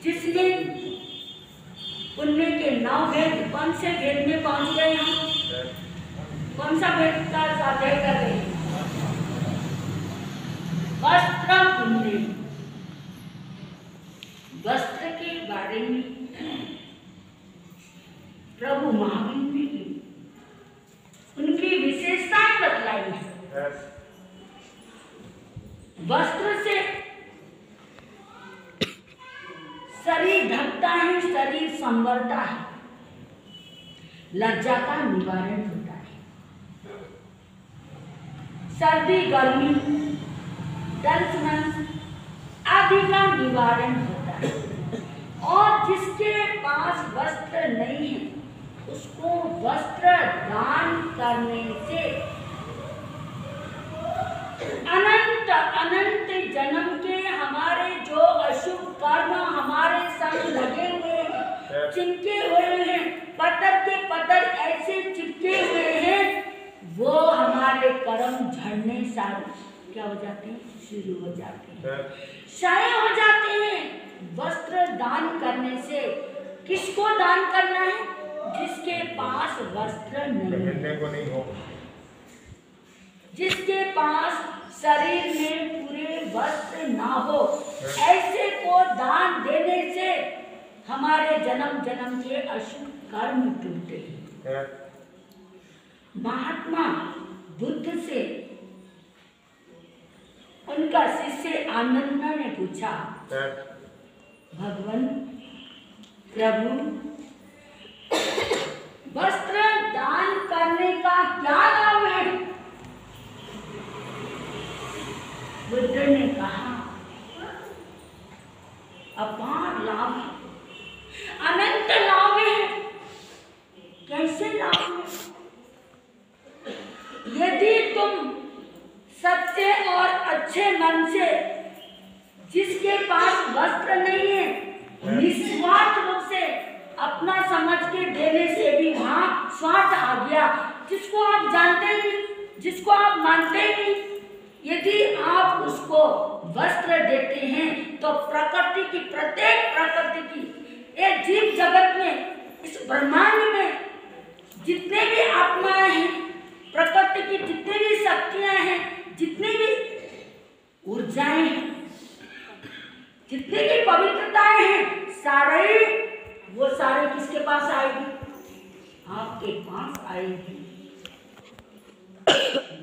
जिसमें पुण्य के 9 भेद, कौन से भेद में पहुंच गए हम? कौन सा भेद का स्वाध्याय कर रहे हैं? वस्त्र पुण्य। वस्त्र के बारे में प्रभु महावीर ने उनकी विशेषताएं बतलाई है। वस्त्र से शरीर ढकता है, शरीर संवरता है, लज्जा का निवारण होता है, सर्दी गर्मी दर्द आदि का निवारण होता है। और जिसके पास वस्त्र नहीं है उसको वस्त्र दान करने से अनंत अनंत जन्म के हमारे जो अशुभ कर्म हमारे संग लगे हुए हैं, चिपके हुए हैं, पत्थर के पत्थर ऐसे चिपके हुए हैं, वो हमारे कर्म झड़ने सारे क्या हो जाते हैं? शुरू हो जाते हैं, क्षय हो जाते हैं। वस्त्र दान करने से किसको दान करना है? जिसके पास वस्त्र नहीं हो, जिसके पास शरीर में पूरे वस्त्र ना हो, ऐसे को दान देने से हमारे जन्म जन्म के अशुभ कर्म टूटते हैं। महात्मा बुद्ध से उनका शिष्य आनंद ने पूछा, भगवान प्रभु, वस्त्र दान करने का क्या लाभ है? बुद्ध ने कहा, अपार लाभ है, अनंत लाभ है। कैसे लाभ है? यदि तुम सच्चे और अच्छे मन से, जिसके पास वस्त्र नहीं है, निस्वार्थ रूप से अपना समझ के देने से भी वहां स्वार्थ आ गया, जिसको आप जानते ही, जिसको आप मानते ही, यदि आप उसको वस्त्र देते हैं तो प्रकृति की, प्रत्येक प्रकृति की, एक जीव जगत में, इस ब्रह्मांड में जितने भी आत्माएं हैं, प्रकृति की जितनी भी शक्तियां हैं, जितनी भी ऊर्जाएं हैं, जितनी भी पवित्रताएं हैं, सारे वो सारे किसके पास आएगी? आपके पास आएगी।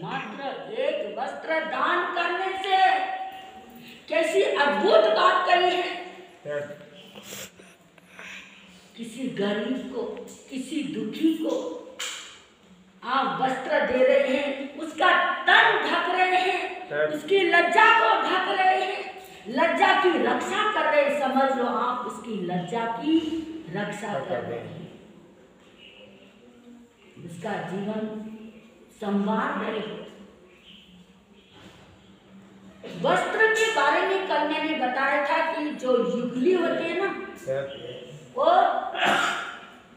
मात्र एक वस्त्र दान करने से कैसी अद्भुत बात कही है। किसी गरीब को, किसी दुखी को आप वस्त्र दे रहे हैं, उसका तन ढक रहे हैं, उसकी लज्जा को ढक रहे हैं, लज्जा की रक्षा कर रहे हैं। समझ लो आप उसकी लज्जा की रक्षा कर रहे हैं, उसका जीवन संवार रहे हो। वस्त्र के बारे में कल मैंने बताया था कि जो युगली होते हैं ना, वो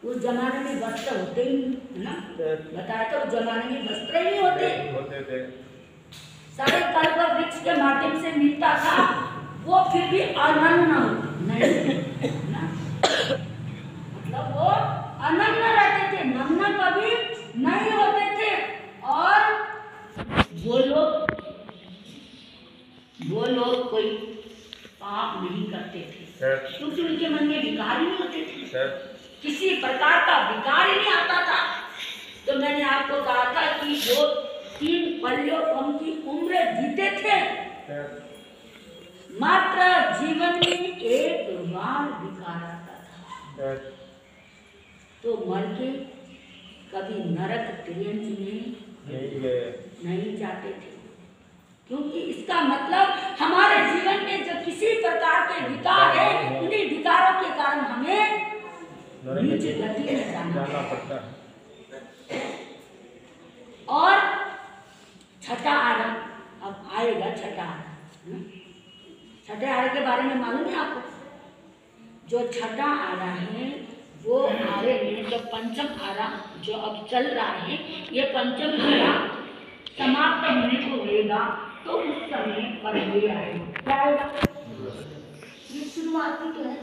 उस जमाने में वस्त्र होते ही है ना, बताया था उस जमाने में वस्त्र ही होते थे। सारे कल्प वृक्ष के माध्यम से मिलता था, वो फिर भी अनन्न नहीं ना, मतलब वो अनन्न रहते थे, नम्न कभी नहीं होते थे। और वो लोग कोई पाप नहीं करते थे, क्योंकि उनके मन में विकार ही नहीं होते थे, किसी प्रकार का विकार ही नहीं आता था। तो मैंने आपको कहा था कि वो 3 पल्यों उनकी उम्र जीते थे, मात्र जीवन में एक बार विकार आता था, तो मर के कभी नरक ट्रेन में नहीं जाते थे, क्योंकि इसका मतलब हमारे जीवन में जो किसी प्रकार के विकार है, उन्हीं विकारों के कारण हमें नीचे गति में जाना पड़ता है। और छठा आरा अब आएगा, छठा आरा, छठे आरे के बारे में मालूम है आपको? जो छठा आरा है वो आरे में जो पंचम आरा जो अब चल रहा है, ये पंचम आरा समाप्त होने को होगा, तो उस समय पर ये आएगा। क्या आएगा? ये शुरुआती तो है,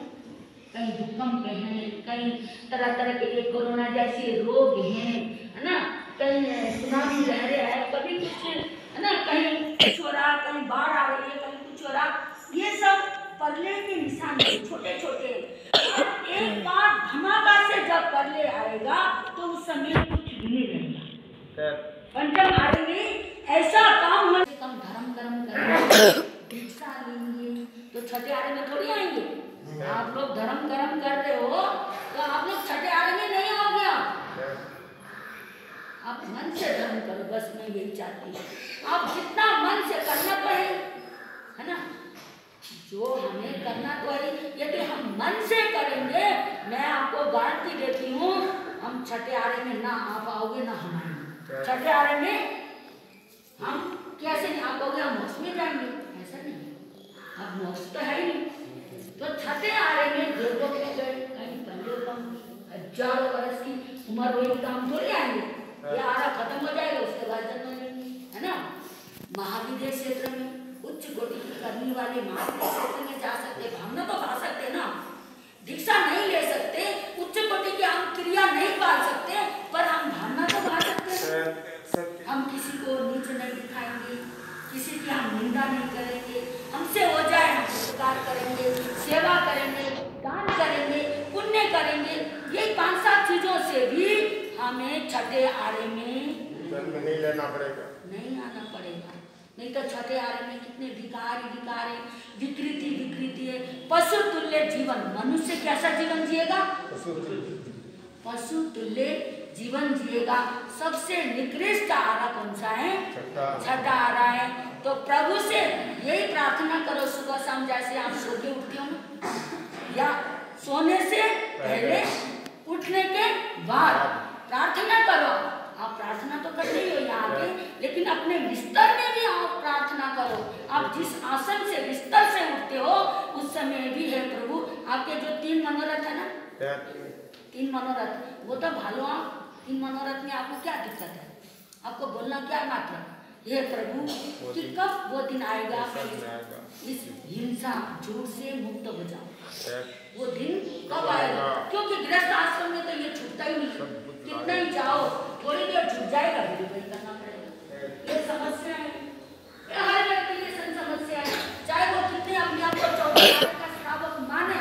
कहीं भूकंप हैं, कहीं तरह तरह के ये कोरोना जैसे रोग हैं, है ना, कहीं सुनामी लहरें है, कभी कुछ है ना, कहीं कुछ हो रहा, कहीं बाढ़ आ रही है, कहीं कुछ हो रहा, ये सब परले के निशान छोटे छोटे। और एक बार धमाका से जब परले आएगा तो उस समय कुछ भी नहीं रहेगा। पंचम आरे में ऐसा काम हो, कम धर्म कर्म करेंगे, दीक्षा लेंगे तो छठे आरे में थोड़ी आएंगे। आप लोग धर्म कर्म कर रहे हो तो आप लोग छठे आरे में नहीं आओगे। आप मन से धर्म करो, बस मैं यही चाहती हूँ। आप जितना मन से करना तो है ना, जो हमें करना तो है, यदि हम मन से करेंगे, मैं आपको गारंटी देती हूँ, हम छठे आरे में ना आ पाओगे ना हम आएंगे। छठे आरे में हम कैसे नहीं आ पाओगे, हम मोक्ष में जाएंगे, ऐसा नहीं, अब मोक्ष तो है ही नहीं। तो छठे आरे में देवों के गए, कहीं पहले कम हजारों वर्ष की उम्र हुई तो हम थोड़ी आएंगे, ये आरा खत्म हो जाएगा, उसके बाद जन्म लेंगे, है ना। महाविद्या क्षेत्र में उच्च कोटि की करने वाले महाविद्या क्षेत्र में जा सकते, भावना तो पा सकते ना, दीक्षा नहीं ले सकते, उच्च कोटि की हम क्रिया नहीं पाल सकते, पर हम भावना तो पा सकते। हम किसी को नीच नहीं दिखाएंगे, किसी की हम निंदा नहीं करेंगे, हमसे हो जाए हम उपकार करेंगे, सेवा करेंगे, दान करेंगे, पुण्य करेंगे। ये 5-7 चीजों से भी हमें छठे आरे में नहीं लेना पड़ेगा, नहीं आना पड़ेगा। नहीं तो छठे आरे में कितने विकार है, विकृति है। पशु तुल्य जीवन, मनुष्य कैसा जीवन जिएगा? पशु तुल्य जीवन जिएगा। सबसे निकृष्ट आरा कौन सा है? छठा आरा है। तो प्रभु से यही प्रार्थना करो, सुबह शाम जैसे आप सो के उठते हो ना, या सोने से पहले उठने के बाद प्रार्थना करो। आप प्रार्थना तो करते ही हो यहाँ के, लेकिन अपने बिस्तर में भी आप प्रार्थना करो। आप जिस आसन से बिस्तर से उठते हो उस समय भी है प्रभु, आपके जो 3 मनोरथ है ना, 3 मनोरथ, वो तो भालो आप 3 मनोरथ में आपको क्या दिक्कत है? आपको बोलना क्या बात है? ये प्रभु कि कब वो दिन आएगा इस हिंसा झूठ से मुक्त हो जाओ, वो दिन कब आएगा? क्योंकि गृहस्थ आश्रम में तो ये छूटता ही नहीं, कितना ही जाओ थोड़ी देर छूट जाएगा, फिर वही करना पड़ेगा। ये समस्या है, हर व्यक्ति की समस्या है, चाहे वो कितने अपने आप को 14 का श्रावक माने।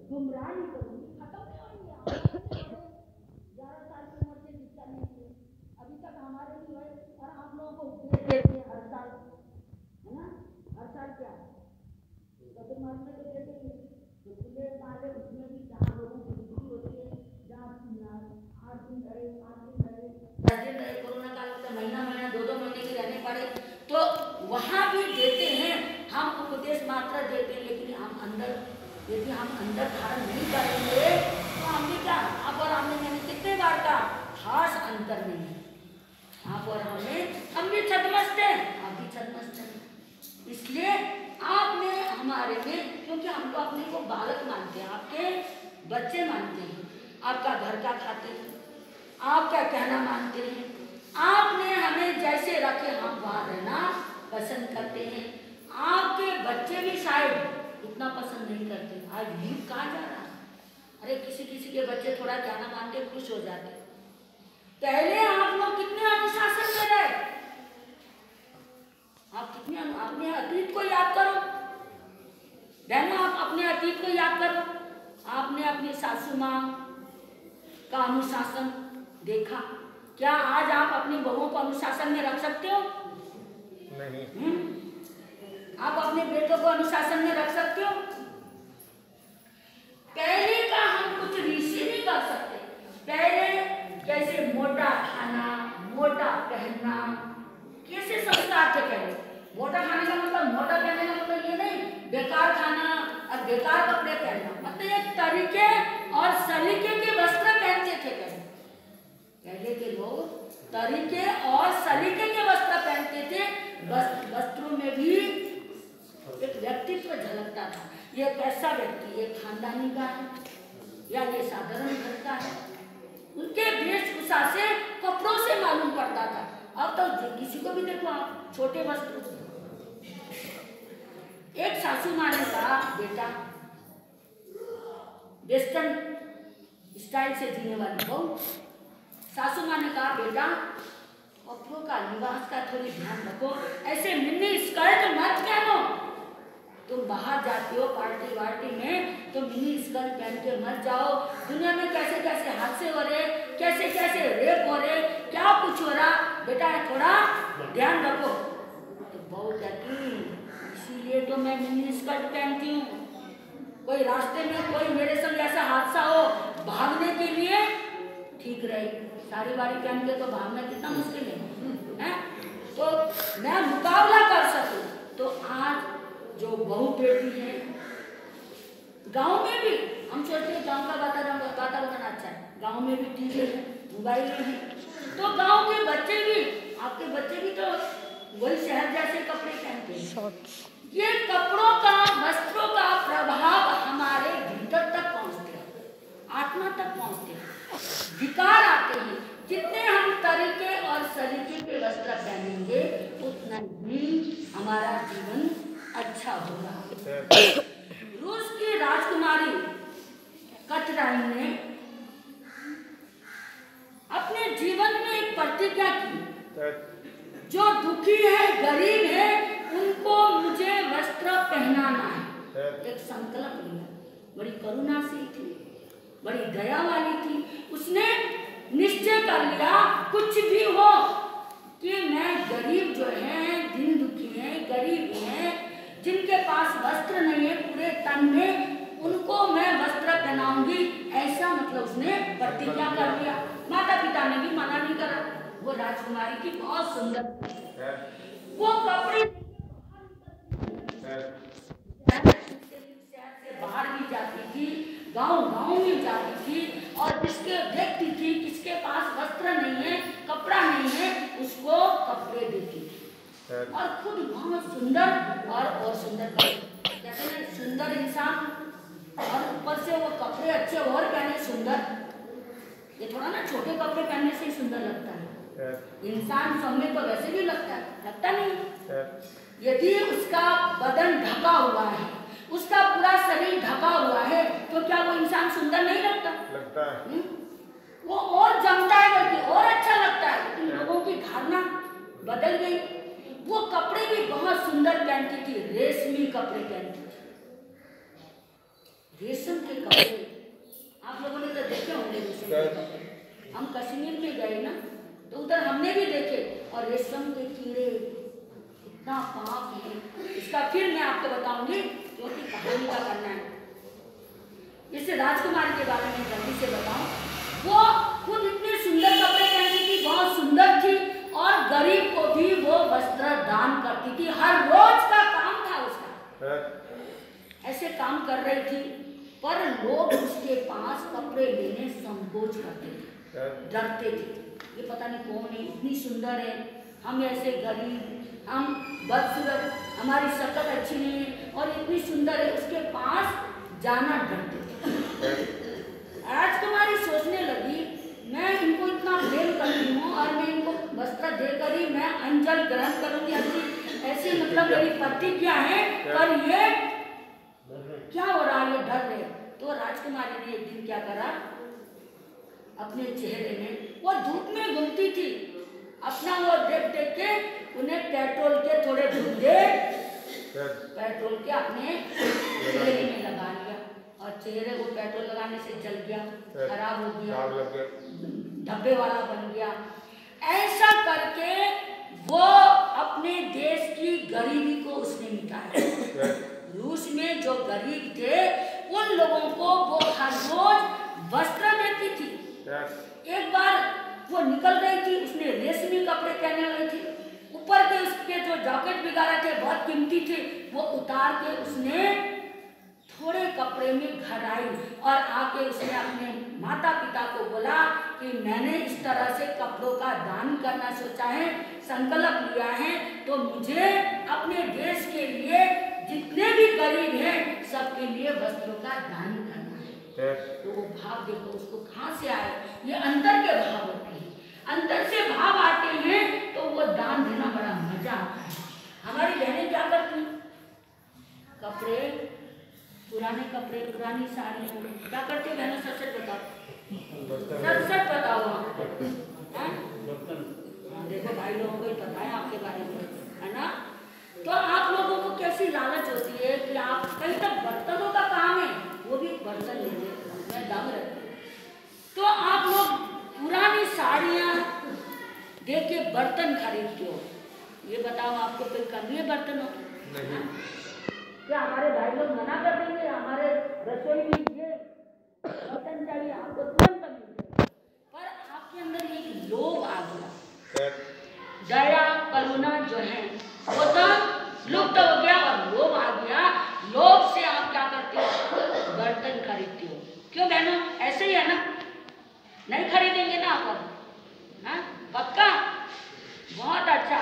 गुमराह नहीं करूंगी, खत्म नहीं होंगे। 11 साल की उम्र से दीक्षा नहीं की, अभी तक हमारे नहीं हुए, और आप लोगों को उपदेश देते हैं हर साल, है ना, हर साल क्या चतुर्मास में तो देते हैं, तो खुले साल है, उसमें भी जहाँ लोगों की बिक्री होती है, जहाँ 8 दिन रहे, 5 दिन रहे, 10 दिन रहे, कोरोना काल में महीना 2-2 महीने के रहने पड़े, तो वहाँ भी देते हैं। हम उपदेश मात्र देते हैं, लेकिन हम अंदर, यदि हम अंदर धारण नहीं करेंगे तो हमने क्या, आप और हमने, मैंने कितने बार का खास अंतर नहीं है। आप और हम भी छद्मस्त हैं, आप भी छद्मस्त हैं। इसलिए आपने हमारे में, क्योंकि हम तो अपने को बालक मानते हैं, आपके बच्चे मानते हैं, आपका घर का खाते हैं, आपका कहना मानते हैं, आपने हमें जैसे रखे हम वहाँ रहना पसंद करते हैं। आपके बच्चे भी शायद इतना पसंद नहीं करते। आज युग कहाँ जा रहा है? अरे किसी के बच्चे थोड़ा कहना मानते खुश हो जाते। पहले आप लोग कितने अनुशासन में रहे, आप कितने, अपने अतीत को याद करो, बहनों, आप अपने अतीत को याद करो। आपने अपनी सासू माँ का अनुशासन देखा। क्या आज आप अपनी बहुओं को अनुशासन में रख सकते हो? नहीं। आप अपने बेटों को अनुशासन में रख सकते हो? पहले का हम कुछ ऋषि नहीं कर सकते। पहले कैसे मोटा खाना, मोटा पहनना, कैसे संस्कार थे पहले। मोटा खाने का मतलब, मोटा पहनने का मतलब ये नहीं बेकार खाना और बेकार कपड़े पहनना, मतलब एक तरीके और सलीके के वस्त्र पहनते थे पहले के लोग। तरीके और सलीके के वस्त्र पहनते थे। वस्त्रों में भी एक व्यक्तित्व झलकता था। ये कैसा व्यक्ति, ये खानदानी का है या ये साधारण घर का है, उनके वेशभूषा से, कपड़ों से मालूम पड़ता था। अब तो किसी को भी देखो आप, छोटे वस्त्र। एक सासू माँ ने कहा, बेटा, वेस्टर्न स्टाइल से जीने वाली बहू, सासू माँ ने कहा, बेटा, कपड़ों का, लिबास का थोड़ी ध्यान रखो। ऐसे मिनी स्कर्ट मत पहनो। तुम बाहर जाती हो पार्टी वार्टी में तो मिनी स्कर्ट पहन के मत जाओ। दुनिया में कैसे कैसे हादसे हो रहे, कैसे कैसे रेप हो रहे, क्या कुछ हो रहा, बेटा थोड़ा ध्यान रखो। तो बहू कहती, इसीलिए तो मैं मिनी स्कर्ट पहनती हूँ। कोई रास्ते में कोई मेरे संग ऐसा हादसा हो, भागने के लिए ठीक रहे। साड़ी वाड़ी पहन के तो भागना कितना मुश्किल है? तो मैं मुकाबला कर सकूं। तो आज जो बहू बेटी है, गांव में भी हम सोचते हैं गांव का वातावरण अच्छा है, गांव में भी टीवी है, मोबाइल है, तो गांव के बच्चे भी, आपके बच्चे भी तो वही शहर जैसे कपड़े पहनते हैं। ये कपड़ों का, वस्त्रों का प्रभाव हमारे भीतर तक पहुंचते हैं, आत्मा तक पहुंचते हैं, विकार आते हैं। जितने हम तरीके और सलीके के वस्त्र पहनेंगे उतना ही हमारा जीवन अच्छा होगा। रूस की राजकुमारी कतराइन ने अपने जीवन में एक प्रतिज्ञा की, जो दुखी है, गरीब है, उनको मुझे वस्त्र पहनाना है। एक संकल्प लिया, बड़ी करुणा सी थी, बड़ी दया वाली थी। उसने निश्चय कर लिया, कुछ भी हो कि मैं गरीब जो है, दिन दुखी है, गरीब है, जिनके पास वस्त्र नहीं है पूरे तन में, उनको मैं वस्त्र पहनाऊंगी। ऐसा मतलब उसने प्रतिज्ञा कर लिया। माता पिता ने भी मना नहीं करा। वो राजकुमारी की बहुत सुंदर, वो कपड़े से बाहर भी जाती थी, गांव में जाती थी, और जिसके व्यक्ति थी, किसके पास वस्त्र नहीं है, कपड़ा नहीं है, उसको कपड़े देती थी। और खुद बहुत सुंदर और सुंदर, कहते हैं सुंदर इंसान, और ऊपर से वो कपड़े अच्छे और पहने सुंदर। ये थोड़ा ना छोटे कपड़े पहनने से ही सुंदर लगता है। इंसान सब में तो वैसे भी लगता नहीं। यदि उसका बदन ढका हुआ है, उसका पूरा शरीर ढका हुआ है, तो क्या वो इंसान सुंदर नहीं लगता है? वो और जमता है, बल्कि और अच्छा लगता है। लेकिन लोगों की धारणा बदल गई। वो कपड़े भी बहुत सुंदर पहनती थी, रेशमी कपड़े पहनती थी, रेशम के कपड़े। आप लोगों ने तो देखे होंगे रेशम के कपड़े। हम कश्मीर में गए ना, तो उधर हमने भी देखे, और रेशम के कीड़े इतना पाप है। इसका फिर मैं आपको बताऊंगी, क्योंकि कहानी का करना है। इस राजकुमारी के बारे में जल्दी से बताऊं। वो खुद इतने सुंदर कपड़े पहनती थी, बहुत सुंदर थी, और गरीब को भी वो वस्त्र दान करती थी। हर रोज का काम था उसका, ऐसे काम कर रही थी। पर लोग उसके पास कपड़े लेने संकोच करते थे, डरते थे। ये पता नहीं कौन है, इतनी सुंदर है, हम ऐसे गरीब, हम बदसूरत, हमारी शक्ल अच्छी नहीं है, और इतनी सुंदर है, उसके पास जाना डरते थे। राजकुमारी सोचने लगी, मैं इनको इतना प्रेम करती हूँ, और मैं इनको वस्त्र देकर ही मैं अंजल ग्रहण करूंगी, ऐसी मतलब मेरी प्रतिज्ञा है। पर ये क्या हो रहा है, ये डर रहे। तो राजकुमारी ने एक दिन क्या करा, अपने चेहरे में, वो धूप में घूमती थी, अपना वो देख देख के उन्हें पेट्रोल के थोड़े धूप दे पेट्रोल के अपने चेहरे में लगा लिया और चेहरे को पेट्रोल लगाने से जल गया, खराब हो गया, धब्बे वाला बन गया। ऐसा करके वो अपने देश की गरीबी को उसने मिटाया। रूस में जो गरीब थे उन लोगों को वो हर रोज वस्त्र देती थी। एक बार वो निकल रही थी, उसने रेशमी कपड़े पहने हुए थे, ऊपर के उसके जो जैकेट वगैरह थे बहुत कीमती थे, वो उतार के उसने थोड़े कपड़े में घर आई और आके उसने अपने माता पिता को बोला कि मैंने इस तरह से कपड़ों का दान करना सोचा है, संकल्प लिया है, तो मुझे अपने देश के लिए जितने भी गरीब हैं सबके लिए वस्त्रों का दान करना है। तो वो भाव देखो उसको कहाँ से आए, ये अंदर के भाव होते हैं, अंदर से भाव आते हैं तो वो दान देना बड़ा मजा आता है। हमारी बहनें क्या करती हैं, कपड़े पुराने कपड़े पुरानी साड़ी क्या करते हैं बहनों, सच सच बताओ, सच बताओ हाँ? देखो भाई लोगों को ही पता है आपके बारे में, है ना। तो आप लोगों को कैसी लालच होती है कि आप कहीं तक बर्तनों का काम है, वो भी बर्तन ले मैं दम रखती, तो आप लोग पुरानी साड़ियाँ दे के बर्तन खरीदते हो। ये बताओ आपको कोई कमी है बर्तनों की? क्या हमारे भाई लोग मना कर देंगे हमारे रसोई में ये बर्तन चाहिए आपको तुरंत मिल जाएगा, पर आपके अंदर एक लोभ आ गया, दया करुणा जो है वो तो लुप्त हो गया और लोभ आ गया। लोभ से आप क्या करते हो, बर्तन खरीदते हो। क्यों बहनों, ऐसे ही है ना, नहीं खरीदेंगे ना आप, हाँ पक्का, बहुत अच्छा।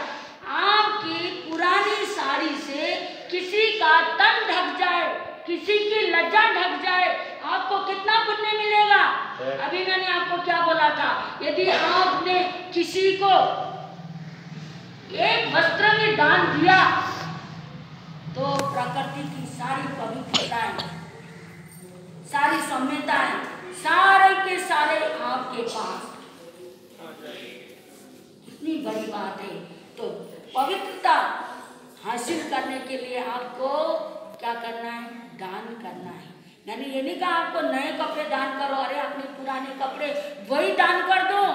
आपकी पुरानी साड़ी से किसी का तन ढक जाए, किसी की लज्जा ढक जाए, आपको कितना पुण्य मिलेगा। अभी मैंने आपको क्या बोला था, यदि आपने किसी को एक वस्त्र में दान दिया तो प्रकृति की सारी पवित्रताएं, सारी सौम्यताएं, सारे के सारे आपके पास, इतनी बड़ी बात है। तो पवित्रता हासिल करने के लिए आपको क्या करना है, दान करना है। मैंने ये नहीं कहा आपको नए कपड़े दान करो, अरे अपने पुराने कपड़े वही दान कर दो,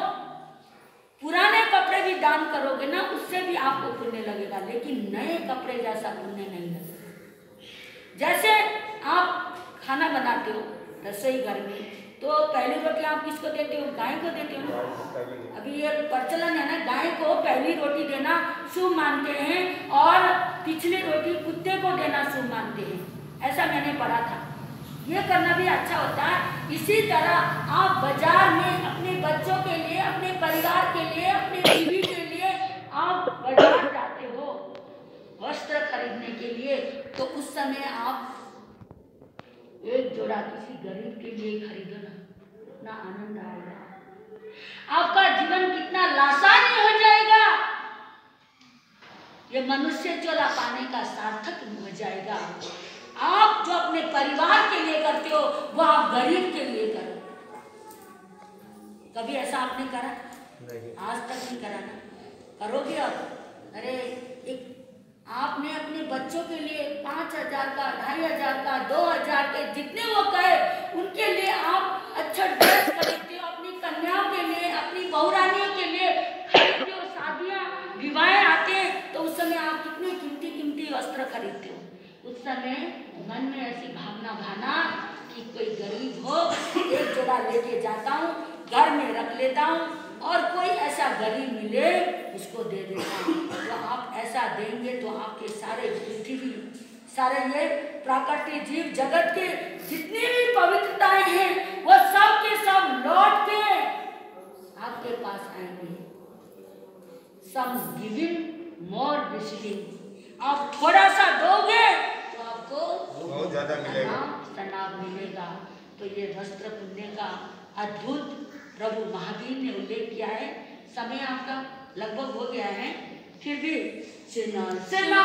पुराने कपड़े भी दान करोगे ना उससे भी आपको पुण्य लगेगा, लेकिन नए कपड़े जैसा पुण्य नहीं लगेगा। जैसे आप खाना बनाते हो रसोई घर में, तो पहली रोटी आप किसको देते हो, गाय को देते हो ना। अभी ये प्रचलन है ना, गाय को पहली रोटी देना शुभ मानते हैं और पिछली रोटी कुत्ते को देना शुभ मानते हैं, ऐसा मैंने पढ़ा था। ये करना भी अच्छा होता है। इसी तरह आप बाजार में अपने बच्चों के लिए, अपने परिवार के लिए, अपने बीवी के लिए आप बाजार जाते हो वस्त्र खरीदने के लिए, तो उस समय आप एक जोड़ा किसी गरीब के लिए खरीदो ना, कितना आनंद आएगा, आपका जीवन कितना लासानी हो जाएगा, ये मनुष्य चोला पाने का सार्थक हो जाएगा। आप जो अपने परिवार के लिए करते हो वो आप गरीब के लिए करो। कभी ऐसा आपने करा? नहीं, आज तक नहीं करा ना, करोगे अब। अरे एक आपने अपने बच्चों के लिए 5,000 का, 2,500 का, 2,000 के जितने वो कहे उनके लिए आप अच्छा ड्रेस खरीदते हो, अपनी कन्याओं के लिए, अपनी बहुरानियों के लिए खरीदते हो। शादियाँ विवाह आते हैं तो उस समय आप कितने कीमती कीमती वस्त्र खरीदते हो। उस समय मन में ऐसी भावना भाना कि कोई गरीब हो, एक जोड़ा लेके जाता हूँ, घर में रख लेता हूँ, और कोई ऐसा गरीब मिले उसको दे देता हूँ। तो आप ऐसा देंगे तो आपके सारे पृथ्वी, सारे ये प्राकृतिक जीव जगत के जितनी भी पवित्रताएं हैं वो सब के सब लौट के आपके पास आएंगे। सम गिविंग मोर रिसीविंग, आप थोड़ा सा दोगे तो आपको बहुत ज्यादा मिलेगा, तनाव मिलेगा। तो ये वस्त्र पुण्य का अद्भुत प्रभु महावीर ने उल्लेख किया है। समय आपका लगभग हो गया है, फिर भी सुना